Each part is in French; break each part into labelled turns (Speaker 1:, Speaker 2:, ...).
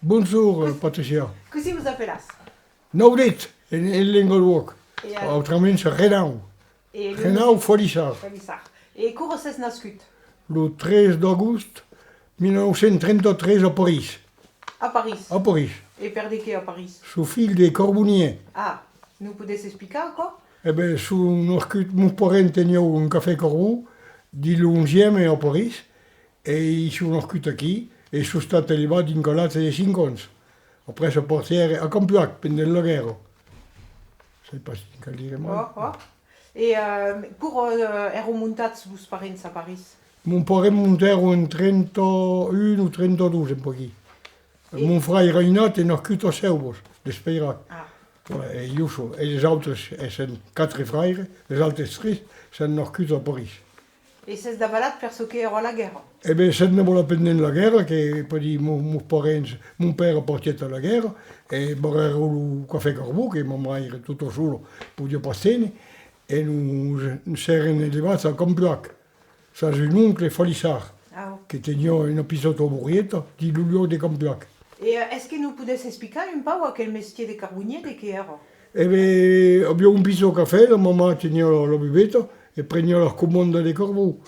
Speaker 1: Bonjour, Patricia.
Speaker 2: Così vous appellas.
Speaker 1: Nou dit, in Lingelwalk.
Speaker 2: Et,
Speaker 1: Autrament, Renau.
Speaker 2: et
Speaker 1: Renau, Folissar.
Speaker 2: Folissar. Et quand c'est nascut?
Speaker 1: Le 13 d'agost 1933 a Paris.
Speaker 2: À Paris.
Speaker 1: A Paris.
Speaker 2: Et perdez qui à Paris?
Speaker 1: Sous fil des Corbuniers.
Speaker 2: Ah, nous pouvez expliquer quoi?
Speaker 1: Eh bien, sous mon parent tenait un café Corbu, du 11e à Paris. Et ils sont nascuts aquí. Et sono state arrivati in Galazia dei 50. Après, sono partiti a Campiac, pendant la guerra. C'est pas si tu dire mal.
Speaker 2: Oh, oh. Et pour remontats vos parents à Paris?
Speaker 1: Mon parent montait en 31 ou 32, un peu. Mon frère Reinat est nascut a Seubos, d'Espirac.
Speaker 2: Ah.
Speaker 1: Voilà, et Youssou. Et les autres, sont 4 frères, les autres 3 sont nascuts a Paris.
Speaker 2: Et c'est d'avalat parce que era la guerre.
Speaker 1: Eh bien, c'est pendant la guerre que mon père est parti à la guerre, et barrère le café Corbu, que ma mère tutto solo podia passer, et nous sommes arrivati a Campiac. Ça, un oncle Folissar,
Speaker 2: Ah, oh.
Speaker 1: qui tenait un épisode au Bourrieta, di Luglio de Campiac.
Speaker 2: Et est-ce que nous pouvez expliquer un peu quel métier de carbonier de qui era?
Speaker 1: Eh bien, abbiamo un piso café, la maman tenait la buvetta, e prendeva la comanda dei Corbu.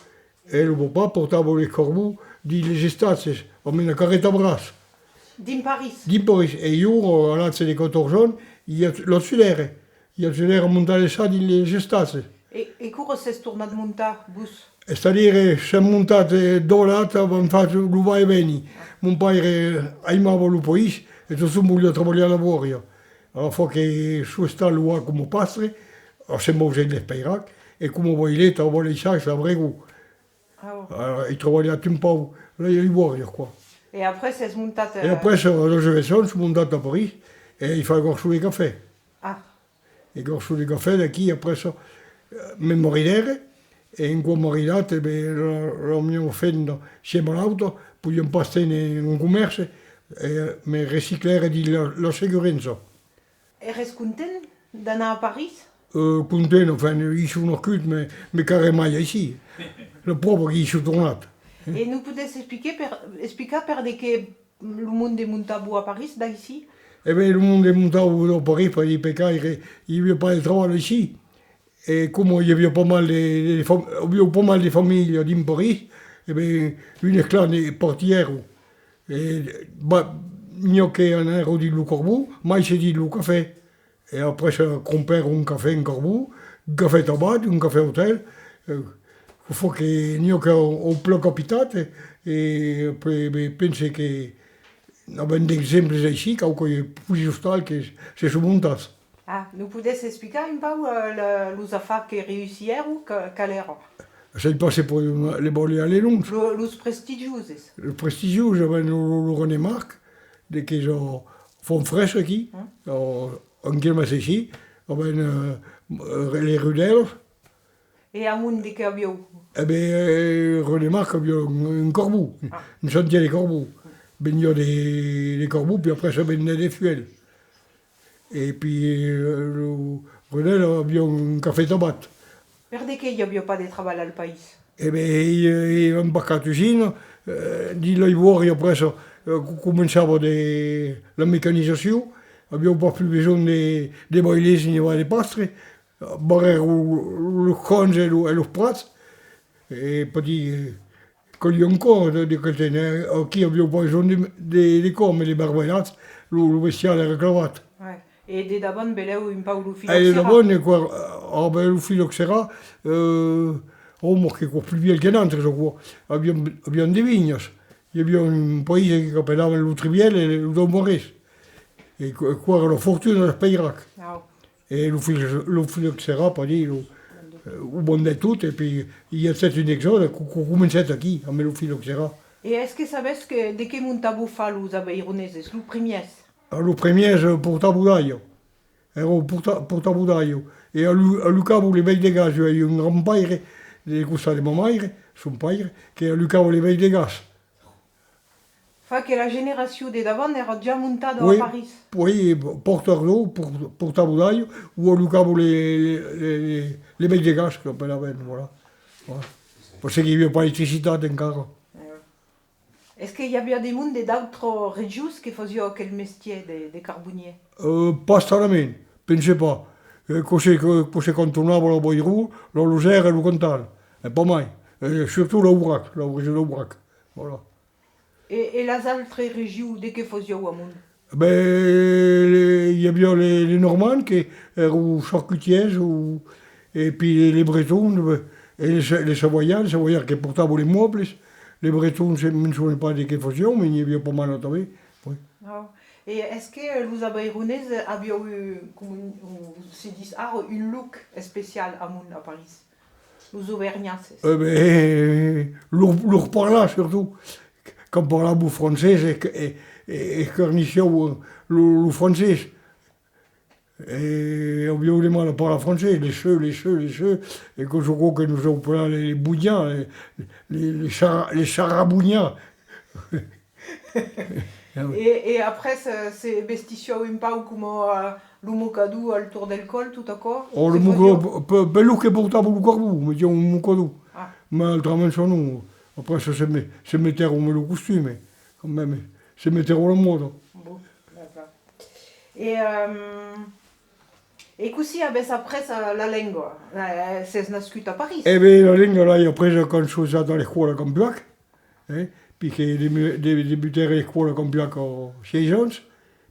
Speaker 1: E il papà portava les Corbu delle estate, a una carretta bras.
Speaker 2: Din Paris.
Speaker 1: Di Paris. E io, all'alza di 14 anni, l'ho sudere. Io sudere a montare ça delle estate.
Speaker 2: Et quand c'est tourné de monta bus?
Speaker 1: C'est-à-dire, siamo montati da lato, abbiamo fatto lo vai e vieni. Mon padre amava il paese e tutto voglio lavorare a lavoro. Alla fois che sono stato là come pastre, siamo usati l'Espirac, e come voi lì, a Valissar, a Bregu.
Speaker 2: Ah, oh.
Speaker 1: Alors, il travaillait un peu là, il y a quoi.
Speaker 2: Et après c'est montat.
Speaker 1: Et après, sur la Jeveson, je suis monté à Paris, et il fallait gorger les cafés.
Speaker 2: Ah.
Speaker 1: Et gorger les cafés, d'aqui, après ça, mes moridere, et in quoi moridate, la mia offenda, chez mon auto, pouvions passer in un commerce, et me recycler di la sicurezza.
Speaker 2: Et reste content d'aller à Paris?
Speaker 1: Content, enfin, ils sont occupés, mais carrément ici. Le propre qui sont tournés.
Speaker 2: Et nous pouvez expliquer per de que le monde est monté à Paris d'ici?
Speaker 1: Eh bien, le monde est monté à Paris pour dire qu'il n'y avait pas de travail ici. Et comme il y avait pas mal de familles à Paris, eh bien, une clan est partie. Et il n'y a qu'un euro de Corbu, mais c'est dit le café. Et après, ça compère un café en Corbu, un café tabac, un café hôtel. Il faut qu'il n'y ait qu'un plat capital. Et après, je pense que nous avons des exemples ici, qui sont plus justes que c'est sur mon tas.
Speaker 2: Ah, nous pouvez expliquer un peu les affaires qui réussirent ou qu'elle era?
Speaker 1: C'est passé pour les bolets à l'élan.
Speaker 2: Les prestigieuses.
Speaker 1: Le prestigieux, j'avais le René Marc, qui font fraîche ici, en kilomètre ici, avec les rudels.
Speaker 2: Et à monde qui a bio?
Speaker 1: Eh bien, René Marc a un corbu, un sentier de corbu. Ben, il y a des corbus, puis après, ça venait des fuels. Et puis, le René a un café tabac.
Speaker 2: Per qu'il n'y a pas de travail dans le pays?
Speaker 1: Eh bien, il y a un bac à cuisine, di lavori après ça, cominciava la mécanisation, abbiamo pas plus besoin des boilers ni des pastres, barrer le conge et le prat, et petit, quand il y a encore des côtés, qui abbiamo pas besoin des corps, mais les barbelats, le vestiaire et la cravate.
Speaker 2: Ouais. Et des d'abord, beleu un peu le
Speaker 1: Et d'abord, quoi, le phylloxéra, che qua più via che altro, je crois. Abbiamo des vignes. Il y avait un pays qui s'appelait le Triviel et le Don Maurice. Et quoi, la fortune de Peyrac.
Speaker 2: Ah.
Speaker 1: Et le phylloxéra, pas dit, on vendait tout, et puis il y a peut-être une exode qu'on commençait ici, avec le phylloxéra.
Speaker 2: Et est-ce que savez que de quel montabou fa les abeironeses, le premier?
Speaker 1: Le premier, c'est pour Tabudaio. Pour Tabudaio. Et à Lucavo, les becs de gaz, il y a eu un grand paire, des coussins de ma mère, son père, qui a Lucavo les becs de gaz.
Speaker 2: Fa que la génération d'avant era déjà montée à Paris.
Speaker 1: Oui, porteur d'eau pour Tabudaio, ou à Lucavo les becs de gaz, qu'on appelle, voilà. Parce qu'il n'y avait pas d'électricité encore.
Speaker 2: Est-ce qu'il y avait des gens d'autres régions qui faisaient quel métier de carbonier?
Speaker 1: Pas stranament, pense pas. Quand on tornava a Boirou, la Lozère et le Cantal. Et pas mal. Surtout l'Aubrac, la région d'Aubrac. Voilà.
Speaker 2: Et les autres régions, de que faisaient au monde?
Speaker 1: Ben, il y a bien les Normands qui étaient charcutiers, et puis les Bretons, et les Savoyards qui portaient les meubles. Les Bretons, je ne me souviens pas de quelle façon, mais il y avait pas mal à oui.
Speaker 2: Ah. Et est-ce que les Abayrounais avaient eu, comme on se dit, une look spéciale à Paris? Les Auvergnats?
Speaker 1: Leur parlait surtout. Quand on parlait français, et cornichait le français. Et on vient vraiment parler français, les cheux. Et quand je crois que nous avons parlé les bougnats, les charabougnats.
Speaker 2: Et après, c'est vestigieux un peu comme le mocadou autour de l'école, tout d'accord?
Speaker 1: Oh, le mocadou, bello che portava le carbou, mettiamo un mocadou. Ma altramente non. Après, ça se mettait le costume, quand même. Se mettait la mode.
Speaker 2: Bon, d'accord. Et così après la langue, c'est nascut à Paris?
Speaker 1: Eh bien, la langue, là, après, quand je suis allé à l'école à Campiac, puis j'ai débuté à l'école à Campiac à 16 ans,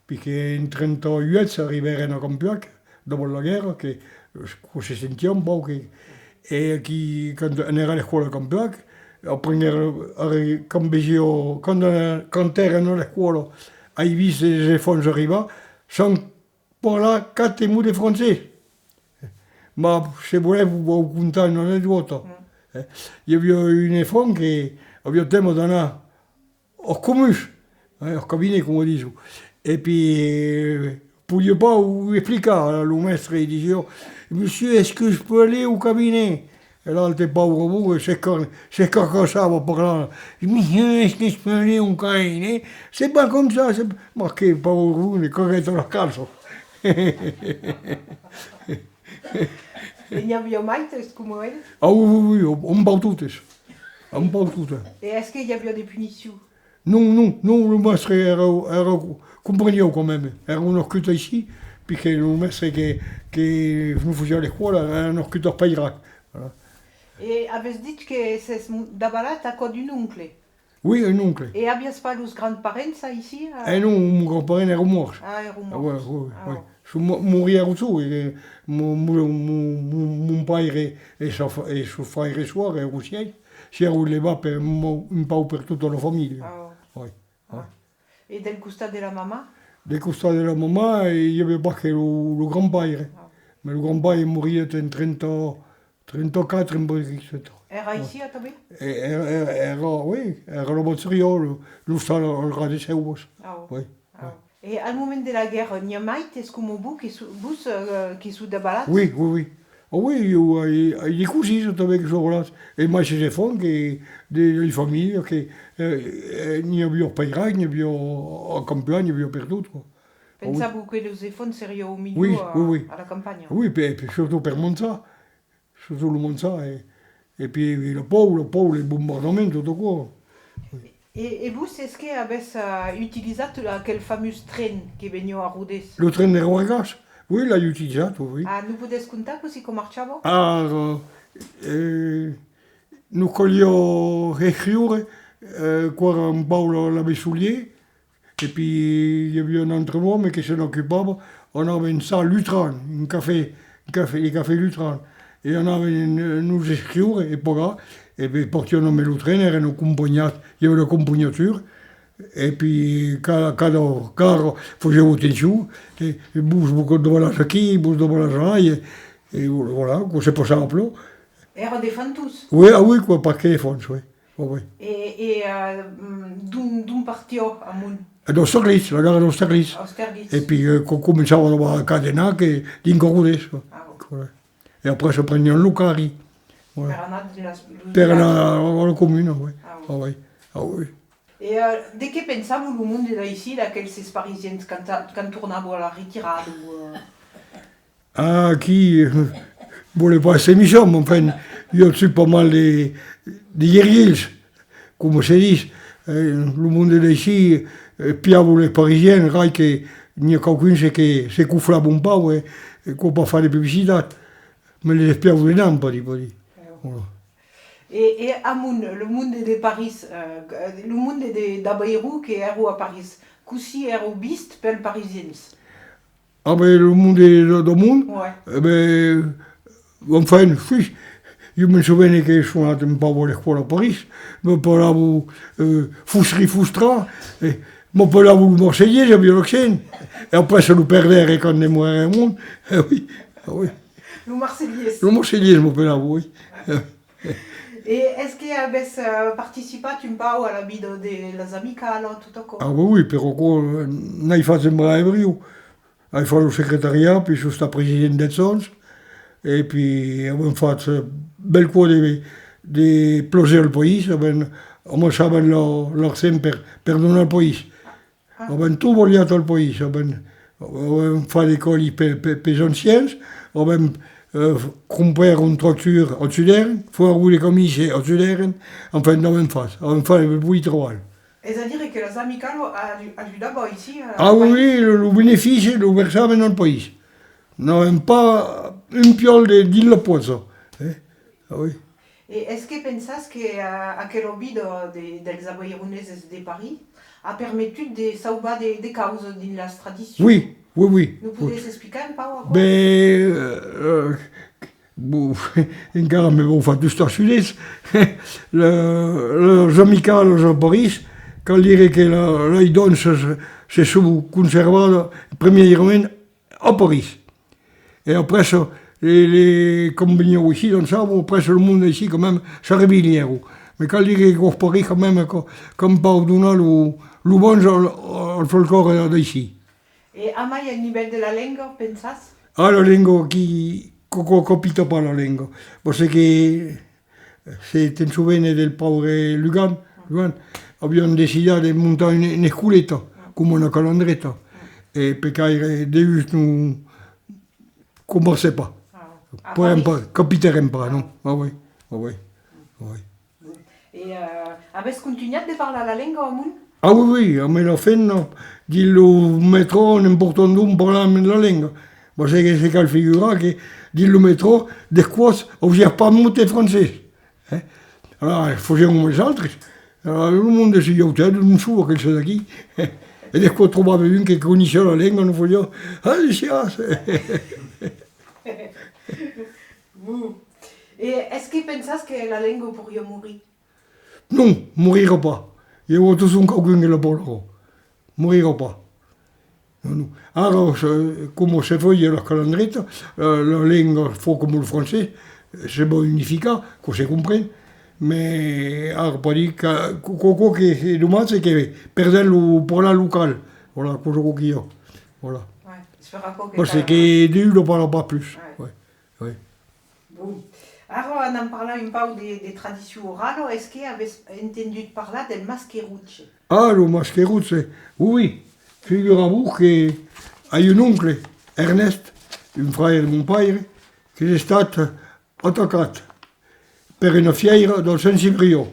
Speaker 1: puis en 1938, arrivé à Campiac, dopo la guerre, que se sentait un peu, et qui, quand on era à l'école à Campiac, après, quand erano a l'école, hai visto les fonds arriver, sans parler 4 mots de français. Mais si vous voulez, vous vous conter une anecdote. Il y avait une femme qui avait tellement d'aller au commus, au cabinet, comme on dit. Et puis, ne pouviez pas vous expliquer. Le maître il disait, monsieur, est-ce que je peux aller au cabinet? Et là, elle était pas au robot, c'est quand ça va parler. Monsieur, est-ce que je peux aller au cabinet? C'est pas comme ça, c'est marqué pas au robot, mais quand elle est dans la case.
Speaker 2: Il y avait maites comme elle?
Speaker 1: Ah oui, on parle toutes. On parle toutes.
Speaker 2: Et est-ce qu'il y avait des punitions?
Speaker 1: Non, le maître era comprenait quand même. Era un orcuteur ici, puis que le maître qui nous faisait à l'école era un orcuteur pas Irak. Voilà.
Speaker 2: Et avez-vous dit que c'est d'abord à cause d'un oncle?
Speaker 1: Oui, un oncle.
Speaker 2: Et avez-vous pas les grands-parents ça ici?
Speaker 1: Eh non, mon grand-père era mort.
Speaker 2: Ah, il est mort.
Speaker 1: Oui. Je mourir autour. Mon père et son frère et soeur étaient aussi. Si on les va un peu pour toute la famille. Oui.
Speaker 2: Et del costat de la maman?
Speaker 1: Del costat de la maman, il n'y avait pas que le grand-père. Mais le grand-père est mort en 34 en Belgique.
Speaker 2: Era ici à Tabé?
Speaker 1: Oui, era la botteria, le stade al de Seuos. Oui.
Speaker 2: Et au moment de la guerre, il y a des comme qui sont débarrassés?
Speaker 1: Oui. Oui, il y a des cousins avec ce jour-là. Et moi, j'ai des fonds, des familles, il n'y avait pas Irak, il n'y avait en campagne, il n'y avait pas partout.
Speaker 2: Pensez-vous que les fonds sérieux au milieu
Speaker 1: oui.
Speaker 2: à la campagne?
Speaker 1: Oui, puis surtout pour Monza. Surtout le Monza. Et puis le Pau, les bombardements, tout quoi.
Speaker 2: Et vous, est-ce que vous avez utilisé quel fameux train qui venait à Rodez?
Speaker 1: Le train de Roargas? Oui, l'ho utilizzato, oui.
Speaker 2: Ah, nous pouvez contar così come marciava?
Speaker 1: Nous collions Réchiure, quoi un peu la Bessoulier, et puis il y avait un autre homme qui s'en occupait. On avait une salle Lutran, un café Lutran. Et on avait nous Réchiure, et puis là, et puis portions le train, erano accompagnati, il y avait la compagnature. Et puis, cada carro faceva attenzione, il bus doveva lasciare qui, il bus doveva lasciare là, et voilà, c'est pas simple.
Speaker 2: Era des fonds tous?
Speaker 1: Oui, quoi, par les fonds, oui.
Speaker 2: Et d'où partio à Moun?
Speaker 1: D'Austerlitz, la gare d'Austerlitz. Et puis, quand cominciava a cadena, che d'incorrodés. Et après, je prenais un Lucari.
Speaker 2: Voilà.
Speaker 1: Per la commune, oui. Ah oui.
Speaker 2: Et de que pensavo le monde d'ici, ces Parisiens, quand tournavo à la retirada?
Speaker 1: Qui voulait pas ces missions, enfin, il y a aussi pas mal de guerriers, comme se dit. Le monde d'ici, piavo les Parisiens, rai che n'y a qualcuno se cuffla un po' e qu'on peut faire des publicités. Mais les piavo les nains, pas dit. Voilà.
Speaker 2: Et Amoun, le monde de Paris, le monde d'Abairou qui est à Paris, Coussi est au bist per parisiens.
Speaker 1: Ah ben le monde du monde,
Speaker 2: Ouais.
Speaker 1: Ben, enfin, oui, je me souviens que je suis allé un peu à l'école à Paris, je parlavo frustra, je parlavo le marseillais, j'avais l'accent, et après je le perdais quand je mourais au monde, oui, oui.
Speaker 2: Le Marseillais.
Speaker 1: Le marseillais, je me parlavo, oui.
Speaker 2: Et est-ce qu'il y a participé un peu à la vie des amicales, tout à coup?
Speaker 1: Ah oui, oui, però non hai fatto sembrare ebrio. Hai fatto il segretariat, puis sono stato presidente del Sons, e poi abbiamo fatto bel cuore di plosere il paese, abbiamo l'accent per donare il paese. Abbiamo tutto vogliato il paese, abbiamo fatto le cose per gli anziani, abbiamo comprato un tracteur a Suderen, fuori le camicie a Suderen, enfin, abbiamo fatto il buon lavoro.
Speaker 2: C'est-à-dire que les amicales ajudent ici.
Speaker 1: Ah oui, le bénéfice, le versament dans le pays. Non, même pas une piole de 10 la poisson. Ah oui.
Speaker 2: Et est-ce que pensas que aquel hobby des abaïronaises de Paris a permis de sauver des causes dans la tradition?
Speaker 1: Oui, oui, oui.
Speaker 2: Nous pouvez expliquer un peu?
Speaker 1: Ben, bon, encara me vont faire tout ça sud-est. Les amicales à Paris, quand ils disaient que la donne se conservait premièrement à Paris. Et après ça, les compagnons ici, dans ça, après le monde ici, quand même, ça réveillait. Mais quand ils disaient qu'à Paris, quand même, comme pardonner le bon al folklore d'ici.
Speaker 2: Et à mai, au niveau de la langue, pensas?
Speaker 1: Ah, la langue qui capita pas la langue. Parce que c'est un souvenir del pauvre Lugan. Abbiamo deciso di montare una sculetta, come una calandretta. E perché Deus non commençait pas. Capiterem pas, non? Ah oui, ah oui, ah oui.
Speaker 2: Et avez-vous continué de parler la langue au monde?
Speaker 1: Ah oui, oui, a me la fenno, di lo metro, n'importe où, parliamo la langue. Ma c'est che cal figura che di lo metro, de quoi, on ne pas monter français. Alors, il faut comme les autres. Alors, le monde si io c'è, non so che c'è da qui. E da qua trovavo uno che conosceva la lingua, non voglio,
Speaker 2: Et est-ce que pensas que la langue pourrait mourir?
Speaker 1: Non, morirà pas. Il y a toujours quelqu'un qui la parlera. Morirà pas. Non, non. Alors, comme c'est fait la calandretta, la langue, faut comme le français, c'est bon unifié, qu'on se comprenne. Mais alors, pas dire que ce qui est dommage, c'est que perdre le parler local. Voilà, ce qu'il y a. Voilà.
Speaker 2: Ouais,
Speaker 1: parce que Dieu ne parle pas plus. Ouais. Ouais. Ouais.
Speaker 2: Bon. Alors, on en parlait un peu des traditions orales. Est-ce que vous avez entendu parler del masquerucce?
Speaker 1: Ah, le masquerucce, oui. Figurez-vous qu'il y a un oncle, Ernest, un frère de mon père, qui est stato attaqué per una fiera del San Ciprio,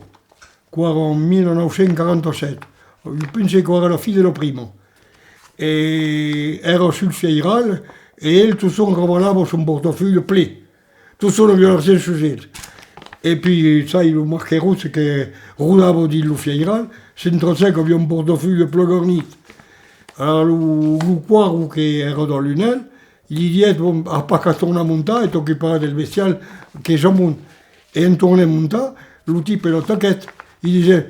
Speaker 1: en 1947. Je pense que era la fille de la prima. Et era sul fieral, et elle, tout son ravalava son portefeuille plein. Tout son violazione su elle. Et puis, sai, le mascheruzzo che rodava di lo fieral, s'entrasè che aveva un portefeuille plein garni. Alors, le quadro che era dans l'unel, gli dit, bon, a pas qu'à tourner à monter, et t'occupera del bestial che j'en monte. Et on tournait mon tas, le type et la taquette. Il disait,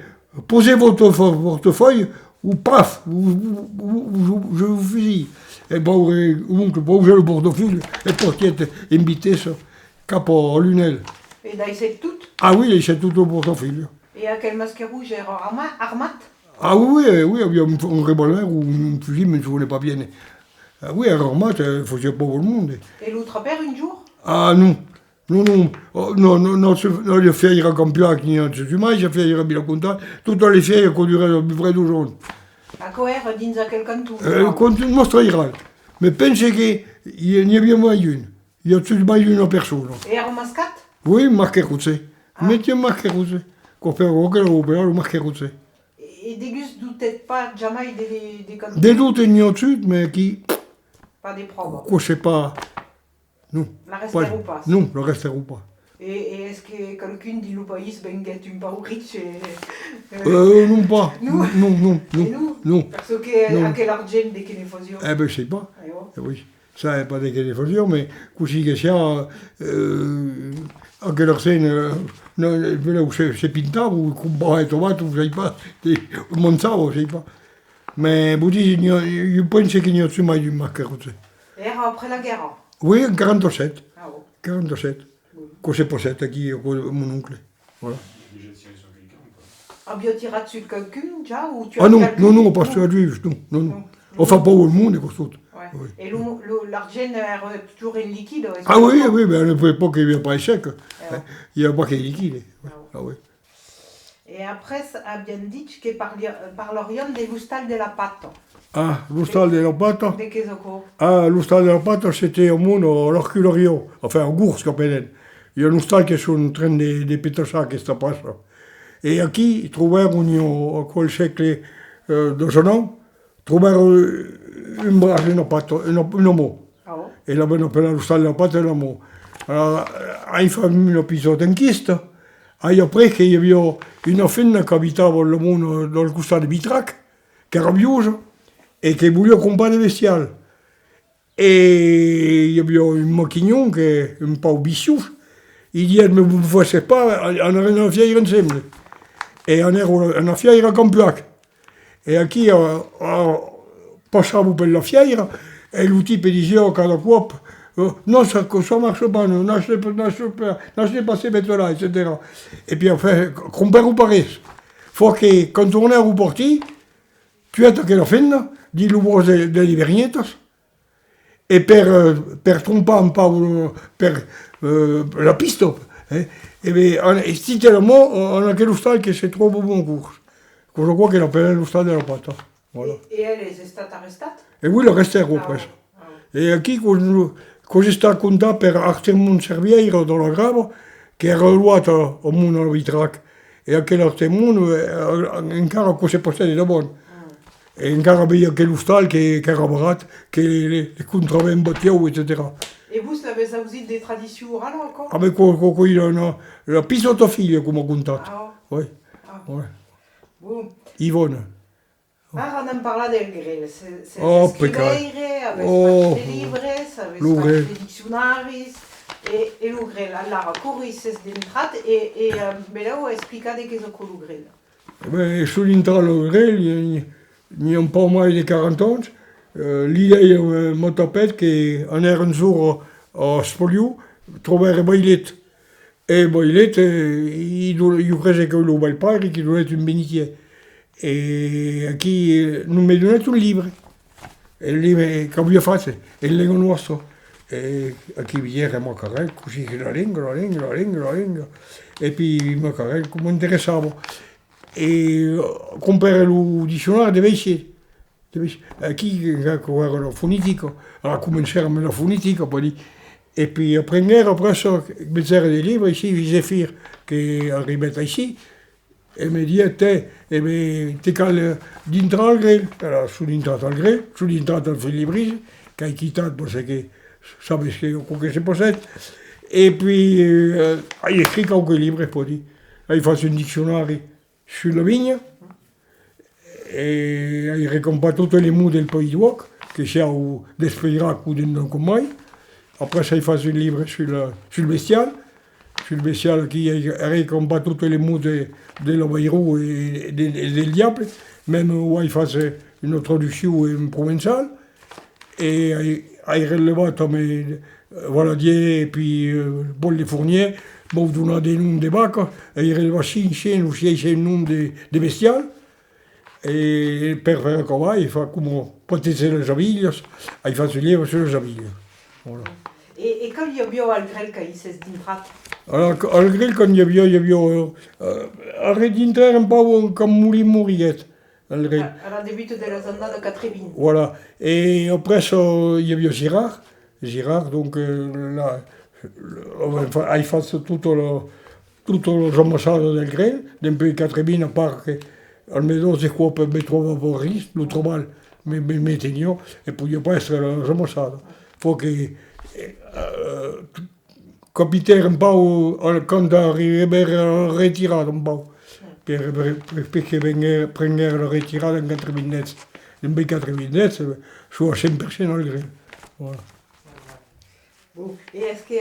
Speaker 1: posez votre portefeuille, ou paf, je vous fusille. Et donc, j'ai le portefeuille, et portier invité ça, cap à Lunel.
Speaker 2: Et là, il sait tout?
Speaker 1: Ah oui, il sait tout le portefeuille.
Speaker 2: Et à quel masque rouge est armat?
Speaker 1: Ah oui, oui, il y a un revolver ou un fusil, mais je ne voulais pas bien. Ah oui, un armat, il faut dire pas pour le monde.
Speaker 2: Et l'autre père, un jour?
Speaker 1: Ah non. Non, non le fiere campionato non ci mai, le fiere bila contato, tutte le fiere che durano più freddo giorno.
Speaker 2: A coer dins a quel canton?
Speaker 1: Continue mostrare. Mais pense che ne abbiamo mai uno. Il y a tout mai una persona.
Speaker 2: Et à mascat?
Speaker 1: Oui, mascheruzze. Metti mascheruzze. Copero che lo opera, mascheruzze.
Speaker 2: Et déguste peut-être pas jamais des cannes.
Speaker 1: Des doutes, il y a dessus, mais qui,
Speaker 2: Pas des preuves.
Speaker 1: je sais pas, non.
Speaker 2: La restère ou pas.
Speaker 1: Non, le reste ou pas.
Speaker 2: Et est-ce que quelqu'un dit le pays ben get un peu riche
Speaker 1: Non pas.
Speaker 2: Nous
Speaker 1: Non, non,
Speaker 2: Et
Speaker 1: non.
Speaker 2: nous
Speaker 1: Non.
Speaker 2: Parce que
Speaker 1: Non.
Speaker 2: à quel argent des qu'il faut dire.
Speaker 1: Eh ben, je sais pas.
Speaker 2: Aiwa.
Speaker 1: Eh oui, ça n'est pas des téléphonies, mais così che sia, anche la scena, no, se pintavo, con boia trovato, non sai pas, montavo, sai pas. Mais vous dites, je pense qu'il n'y a pas de macaroni.
Speaker 2: Et après la guerre.
Speaker 1: Oui, en 47.
Speaker 2: Ah bon.
Speaker 1: 47.
Speaker 2: Oui.
Speaker 1: Quand c'est passé qui, mon oncle. Voilà.
Speaker 2: Ah bien tiré dessus quelqu'un déjà ou tu
Speaker 1: Ah non, non, non, pas sur la juive, non, non, non. Enfin, pas au monde, et tout.
Speaker 2: Ouais.
Speaker 1: Oui.
Speaker 2: Et l'argent est toujours en liquide.
Speaker 1: Ah oui, oui, mais à l'époque, il n'y avait pas de chèque.
Speaker 2: Ouais.
Speaker 1: Il n'y avait pas qu'il liquide. Ah oui.
Speaker 2: Et après, a bien dit que parlerions des lustal de la pâte.
Speaker 1: Ah, l'hostal de la pâte.
Speaker 2: De qu'est-ce que
Speaker 1: Ah, l'hostal de la pâte, c'était au monde à l'Orculorio, enfin, en Gours, qu'on appelle. Il y a un hostal qui est sur un train de Pétacha, qui se passe. Et ici, ils trouvèrent, au quel siècle de son nom, trouvèrent une brache, une pâte, un mot.
Speaker 2: Ah bon.
Speaker 1: Et là, on appelait l'hostal de la pâte, un mot. Alors, il fait un épisode en Kiste. Et après, il y avait une femme qui habitait le monde dans le costat de Bitrac, qui era biuse, et qui voulait combattre des bestiales. Et il y avait un maquignon qui est un peu vicieux. Il dit, mais vous ne faites pas, on a une fière ensemble. Et on a une fière à Campuac. Et qui passava per la fiera, et le type disait, oh, cada cop, non, ça marche pas, non, n'achetez pas ces bêtes-là, etc. Et puis, enfin, compère ou Paris. Faut que, quand on est au parti, tu as que la fin, dit le bois de l'Ivernietas, et per tromper un peu, per la piste, hein. Et bien, si tu le mot, on a quel stade qui se trouve au bon cours. Je crois qu'il appelle le stade de la pâte. Voilà.
Speaker 2: Et elle est arrêtée.
Speaker 1: Et oui, le reste est après. Et qui, quand je sta content per Artemon Servieiro dans la grave, qui est relouata au monde à Vitrac, et à quel Artemon, encara que c'est passé de bon. Et encara bien quel hostal qui est barat, qui les contravents batiaux, etc.
Speaker 2: Et vous avez aussi des traditions orales encore?
Speaker 1: Ah, mais quand il a la pisotophilie, comme on contate.
Speaker 2: Ah
Speaker 1: Oui,
Speaker 2: ah.
Speaker 1: oui.
Speaker 2: Bon.
Speaker 1: Yvonne.
Speaker 2: Ah, on en parla del grill. C'est
Speaker 1: Oh,
Speaker 2: scrivere, avec
Speaker 1: Oh,
Speaker 2: des livres, avec
Speaker 1: lo grill.
Speaker 2: des dictionnaires, et le grill. Alors, corris d'entrat, et mais là, on explica de qu'est-ce que le grill.
Speaker 1: Mais sur l'interloguer, il y a un peu moins de 40 ans. L'idée de mon tapette qui en est un jour à Spolio, trouvait un Bailet. Et Bailet, il croyait que le bel père et qu'il devait être une bénitier. Et qui nous m'a donné un livre. Et le livre, comme il fait, et le lingue nostro. Et qui vient à Macarel, così che la lingua. Et puis Macarel, come interessava. E comprare il dizionario deve essere. Qui era la fonétique, alors cominciamo la fonétique, et puis après ça, bezzare des livres ici, Zéphyr, qui arrivait ici, et me dit, t'es cal dintre al grill, alors su dintre al grill, su dintre al filibris, che hai quittat, parce que sabes que se possède, et puis il écrit quelques livres, il fait un dictionnaire sur la vigne, et il récompense tous les mots del Pays d'Ouac, que c'est d'Espirac ou d'un Comay. Après ça, il fait un livre sur le bestial qui récompense tous les mots de l'Obaïrou et del Diable, même où il fait une introduction provençale. Et il relève Valadier et puis Paul de Fournier, bon, donnant des noms de bacs, et il relève 5 chaînes ou 6 noms de bestiales. Et per faire un travail, il faut comme protéger les abeilles, il faut se livre sur les abeilles. Voilà.
Speaker 2: Et quand il y a bien al grill, quand il s'est d'intrat?
Speaker 1: Alors, al grill, quand il y a bien, arrête d'intrer un peu comme Mouriette, al grill.
Speaker 2: À la début de la zone de Catrévin.
Speaker 1: Voilà. Et après ça, il y a bien Girard, donc là, il fait tout le ramassage del grill, d'un peu Catrévin, à part que almeno se cuope mi trovavo a ris, lo trovavo, mi tenevo e poi io poi essere ramassato. Fu che capitare un po' quando arrivare ritirato un po', perché prendere la ritirata in 4 minutes. In 4 minutes, sono sempre al grill. Voilà.
Speaker 2: Bon. Et est-ce que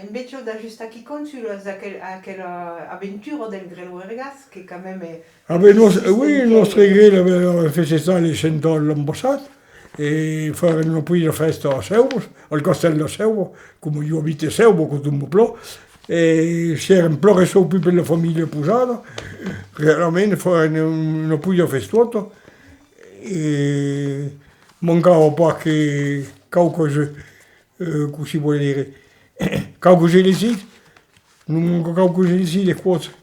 Speaker 2: invece da giusto qui compte sur quelle aventure del Grelo Vergas, che quand même est...
Speaker 1: Ah ben, oui, il nostro grill aveva fatto ça les 100 ans l'anno passato e faranno poi la festa a Seuvo, al castello a Seuvo, come io abito a Seuvo, con un po', e c'erano plore su più per la famiglia posata, veramente faranno poi la festuosa e mancava qualcosa, come si vuole dire, qualcosa di sì, non manca qualcosa di sì, le cose.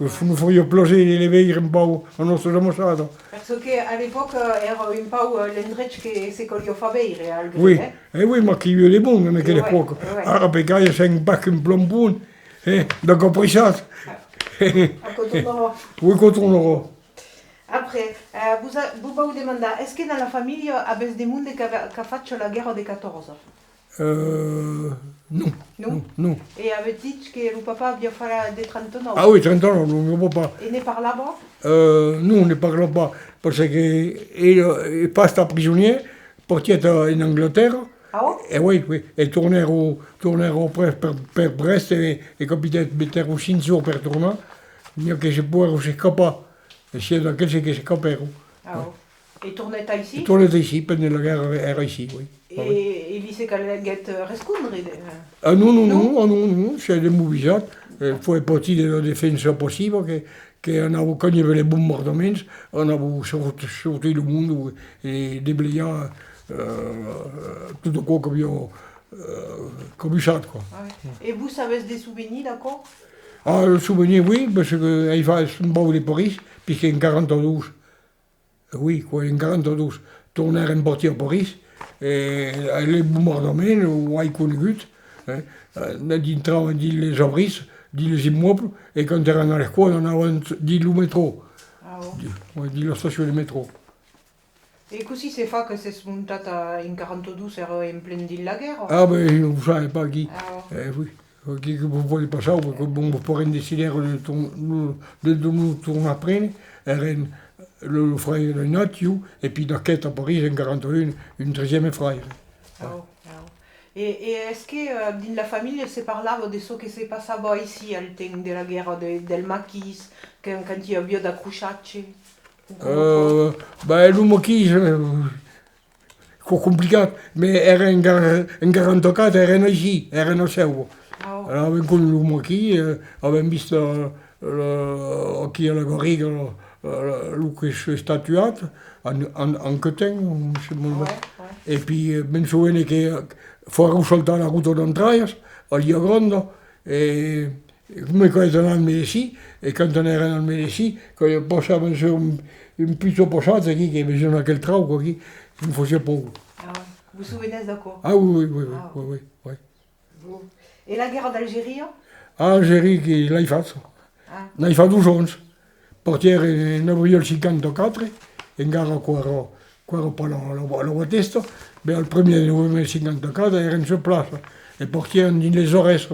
Speaker 1: Non voglio piacere di vedere un po' la nostra ramasata.
Speaker 2: Perché all'epoca era un po' l'endreccio che si voglio fare al grill,
Speaker 1: Oui, oui, ma chi viene buono, non è che le cuoco. Ah, perché io sono un pacco in plombone, da capricciato. Oui, contornerò.
Speaker 2: Après, vous demandez, est-ce que dans la famille, avez des gens qui fait la guerre des 14?
Speaker 1: Non.
Speaker 2: Non?
Speaker 1: Non.
Speaker 2: Et avez dit que le papa avait fait des 39?
Speaker 1: Ah oui, 30 ans, non, mio papà.
Speaker 2: Et ne parlava?
Speaker 1: Non, ne parla pas, parce qu'il passe à prisonnier, parti in Angleterre.
Speaker 2: Ah oh?
Speaker 1: Et oui, et tornèrent per Brest e capitaine metterò 5 jours per tornare, mio che si può scappare, e c'è da quelli che scappero.
Speaker 2: Ah oh. Et tournait ici?
Speaker 1: Tornate ici, per la guerra era ici, oui.
Speaker 2: Et vi se calguet rescondre?
Speaker 1: Ah non, c'è des mobilisati, poi parti della difesa passiva che hanno cognato les bombardaments, hanno sorti il mondo e déblayé tutto quello che abbiamo cominciato. Quoi.
Speaker 2: Ah ouais. Et vous avez des souvenirs, d'accord?
Speaker 1: Ah, le souvenir, oui, parce qu'il va un peu de Paris, puisqu'en 42, oui, quoi, en 42, tornare in parti a Paris, et les bombardements, on a connu, dintre les abris, les immeubles, et quand on est à l'école, on a dit le métro, dit la station de métro.
Speaker 2: Et così si fa che si è smontata in 42 era in plein di la guerra?
Speaker 1: Ah ben, vous savez pas qui.
Speaker 2: Ah,
Speaker 1: Oui. Qui que vous voulez pas ça, parce que bon, vous pourrez décider de nous tourner après, le frère de Nathiou, et puis la quête à Paris en 41, une 13e frère.
Speaker 2: Ah, ah. Et est-ce que dans la famille se parlava de ce qui se passava ici al temps de la guerra del maquis, quand il y avait da crociacce?
Speaker 1: Ben, le maquis, complicato, ma era in 44, erano ici, erano a Seuvo. Allora abbiamo conosciuto il maquis, abbiamo visto qui alla Garriga, lui che è statuato, anche ten, e poi mi souviene che fuori saltare la ruta d'entrata, a Lia Grande, e come quando erano al Medesì, e quando erano al Medesì, quando passavano su un piccolo passaggio qui, che bisogna quel trauco qui, mi faceva paura.
Speaker 2: Ah, vous vous souvenez d'accord?
Speaker 1: Ah oui.
Speaker 2: Et la guerra d'Algérie?
Speaker 1: Algérie, che l'hai fatto? L'hai fatto 2 giorni. Portiere in avril 54, in gara qua per la testa, ma al 1er novembre 54 erano su place, e portiere nelle Ores,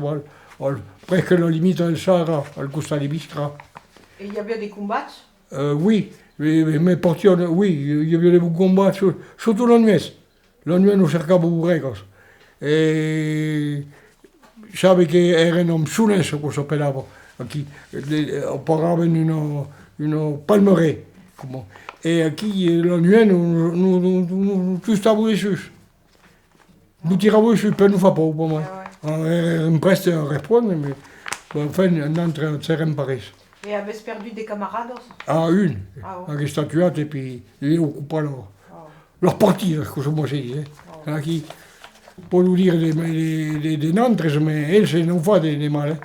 Speaker 1: presque la limite del Sahara, al costato di Biskra.
Speaker 2: Et il y avait des combats?
Speaker 1: Oui, mais portiere, oui, il y avait des combats, surtout la nuit. La nuit non cercavo regole. E sabe che erano un sunesso che si appellava, qui, auparavant une palmeraie. Et qui, la nuit, nous tous stavamo dessus. Nous tiravamo dessus, per non fa paura per me. Erano presti a rispondere, ma enfin, non c'erano in Paris.
Speaker 2: Et avez perdu des camarades?
Speaker 1: Ah, une, qui est statuate, et puis ils occupaient leur partie, comme moi j'ai dit. Qui, pour nous dire des nantres, mais elles, c'est non pas des mal.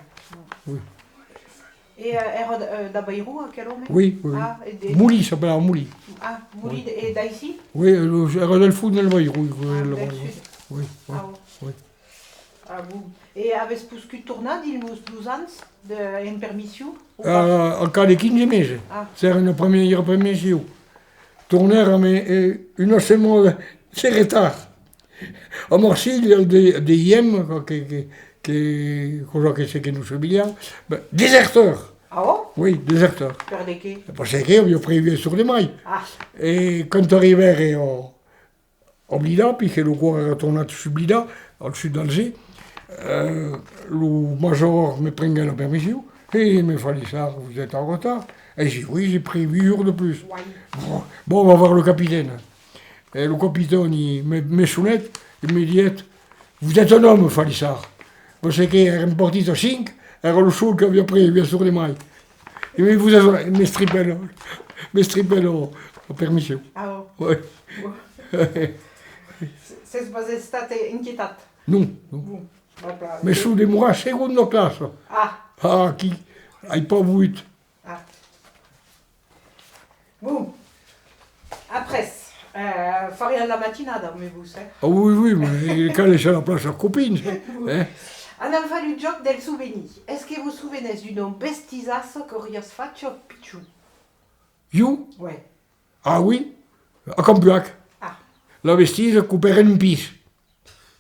Speaker 1: Oui.
Speaker 2: Et era da Bayrou, à quel moment?
Speaker 1: Oui.
Speaker 2: Ah,
Speaker 1: Mouli, ça s'appelle Mouli.
Speaker 2: Ah, Mouli, et d'ici?
Speaker 1: Oui, era del foot del Bayrou.
Speaker 2: Del sud.
Speaker 1: Oui.
Speaker 2: Ah bon. Et avez-vous puscut tornar din los ans en permission? Ou pas?
Speaker 1: En cas de 15 meses.
Speaker 2: Ah.
Speaker 1: C'est une première permission. Tourner une semaine, c'est retard. A Marseille, des yem, cosa que c'est que nous sommes déserteurs.
Speaker 2: Ah bon?
Speaker 1: Oui, déserteurs.
Speaker 2: Per de què?
Speaker 1: Parce qu'on a prévu sur les mailles.
Speaker 2: Ah,
Speaker 1: Et quand arrivèrent au Blida, puis que le corps est retourné sur Blida, au sud d'Alger, le major me prenait la permission. Et il me fallait ça, vous êtes en retard. Et j'ai dit, oui, j'ai pris 8 jours de plus.
Speaker 2: ouais.
Speaker 1: Bon, on va voir le capitaine. Et le capitaine, il me soulette, il me dit, vous êtes un homme, Falissard. Parce qu'il est reparti à 5, era le sol che aveva preso via sur les mailles. Et il me strippait la permission.
Speaker 2: Ah bon?
Speaker 1: Ouais.
Speaker 2: C'est pas state inquietat?
Speaker 1: Non, non.
Speaker 2: Bon. Voilà.
Speaker 1: Mais sous des mois, seconde classe.
Speaker 2: Ah,
Speaker 1: Ah, qui n'aille pas voulu.
Speaker 2: ah. Bon. Après, faria la matinada, mais vous savez.
Speaker 1: Ah oui, oui, mais quand elle est sur la place à copine. Hein?
Speaker 2: On a fallu le joc del souvenir. Est-ce que vous vous souvenez du nom bestizasse que rias faccio Pichou?
Speaker 1: You?
Speaker 2: Ouais.
Speaker 1: Ah oui, à Campuac.
Speaker 2: Ah.
Speaker 1: La vestise coupait un pis.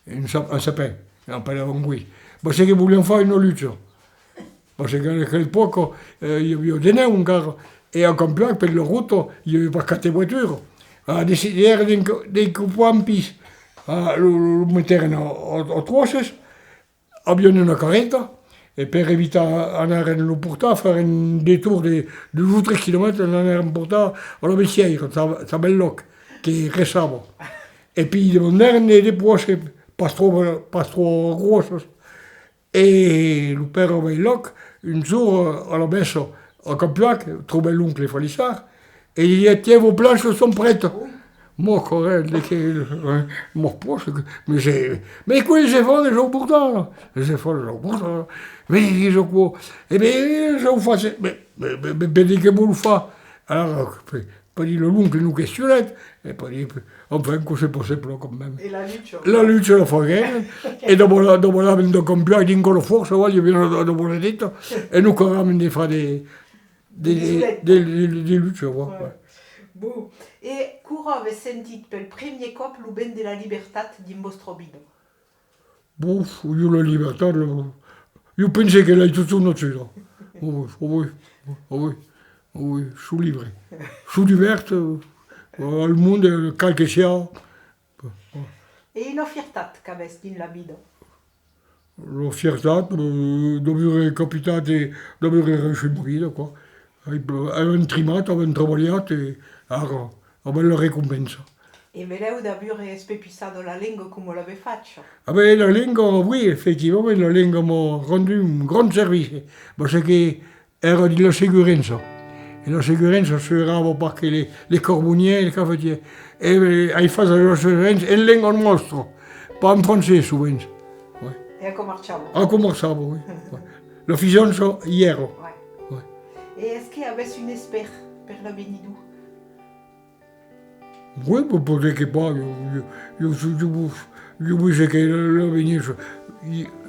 Speaker 1: Un sapin, un peu de rongui. Parce que vogliamo fare une lutte. Parce qu'à l'époque, il y avait des nez encore. Et à Campuac, per la route, il n'y avait pas quatre voitures. A décidé de couper un pis. Lo metterono a trosses, abbiano una carretta, e per evitare andare nello portato, fare un détour di 2 o 3 km, andare in portato alla vecchiera, sta belloc, che restava. E poi devo andare nelle poche, pas trop grosses. E lo père belloc, un jour, alla messa a Campuac, trovai l'oncle Falissard, e gli dit, tiens, vos planches sont prêtes. Moi, correct, mon poche, mais quoi, les efforts, les gens pourtant, les efforts, les gens pourtant, mais ils ont quoi? Eh bien, je vous fais, mais dès que vous le faites, alors, pas dit le l'oncle nous questionnait, et pas dit, enfin, que c'est possible quand même.
Speaker 2: Et la lutte?
Speaker 1: La lutte la fa e dopo l'abbiamo compiuto in quello forza, voglio venire dopo le dette, e noi corriamo di fare des luttes, ouais.
Speaker 2: Bon. Et Coura avait senti pel premier cop lo ben de la libertat din vostro vida?
Speaker 1: Bon, io la libertà, io penso che l'hai tutto un cielo. Oui, je suis libre. Je suis diverte, al mondo, quel che sia.
Speaker 2: E una fiertat qu'avès din la vida?
Speaker 1: La fiertà di aver capitato, di aver riuscito in vita, quoi. Avevano trimato, avevano lavorato e una bella ricompensa.
Speaker 2: E veleu d'aver espepissado la lingua come l'ave faccio?
Speaker 1: Ah ben, la lingua, oui, effectivement, la lingua m'a rendu un grand service, parce que era di la sicurezza. E la sicurezza assurava perché le carbonieri, le cafetieri, e hai fatto la sicurezza in lingua nostra, pas in francese souvent. Ouais.
Speaker 2: E a comarciamo?
Speaker 1: Ah, commençava, oui. Ouais. La fisionza iero.
Speaker 2: Ouais.
Speaker 1: Ouais.
Speaker 2: E est-ce que avès une espère per la venidou?
Speaker 1: Oui, peut-être pas. Je pensais que l'avenir,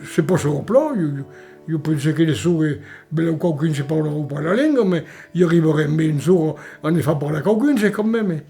Speaker 1: c'est pas sur le plan. Je pensais que les sourds, quelqu'un ne parlera pas la langue, mais il arriverait bien un jour à ne pas parler quelqu'un, c'est quand même.